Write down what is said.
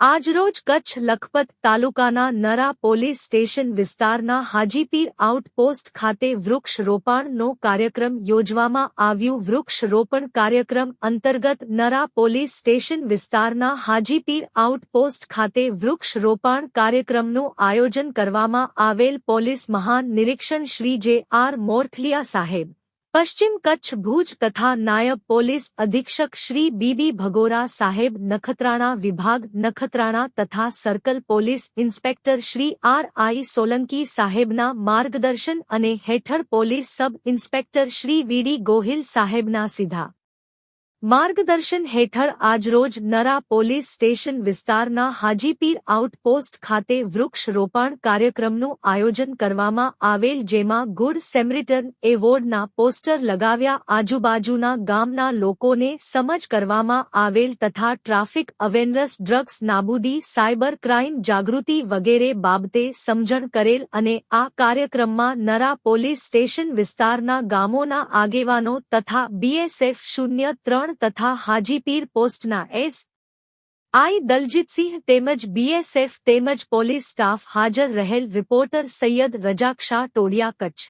આજરોજ કચ્છ લખપત તાલુકાના Nara police station વિસ્તારના હાજીપીર આઉટપોસ્ટ ખાતે વૃક્ષ રોપણનો કાર્યક્રમ યોજવામાં આવ્યું. વૃક્ષ રોપણ કાર્યક્રમ અંતર્ગત નરા પોલીસ સ્ટેશન વિસ્તારના હાજીપીર આઉટપોસ્ટ ખાતે વૃક્ષ રોપણ કાર્યક્રમનું આયોજન કરવામાં આવેલ. પોલીસ મહાનિરીક્ષક શ્રી જે.આર. મોરથલિયા સાહેબ, પશ્ચિમ કચ્છ ભુજ તથા નાયબ પોલીસ અધિક્ષક શ્રી બી.બી. ભગોરા સાહેબ, નખત્રાણા વિભાગ નખત્રાણા તથા circle police inspector Shri R I. Solanki સાહેબના માર્ગદર્શન અને હેઠળ police sub inspector Shri V D. Gohil સાહેબના સીધા માર્ગદર્શન હેઠળ આજરોજ નરા પોલીસ સ્ટેશન વિસ્તારના હાજીપીર આઉટપોસ્ટ ખાતે વૃક્ષ રોપણ કાર્યક્રમનું આયોજન કરવામાં આવેલ, જેમાં ગુડ સેમરિટન એવોર્ડના પોસ્ટર લગાવ્યા. આજુબાજુના ગામના લોકોને સમજ કરવામાં આવેલ તથા ટ્રાફિક અવેરનેસ, ડ્રગ્સ નાબૂદી, સાયબર ક્રાઇમ જાગૃતિ વગેરે બાબતે સમજણ કરેલ અને આ કાર્યક્રમમાં નરા પોલીસ સ્ટેશન વિસ્તારના ગામોના આગેવાનો તથા BSF 03 તથા હાજીપીર પોસ્ટના એસ.આઈ. દલજીતસિંહ તેમજ BSF તેમજ પોલીસ સ્ટાફ હાજર રહેલ. રિપોર્ટર સૈયદ રજાક શાહ, ટોડિયા, કચ્છ.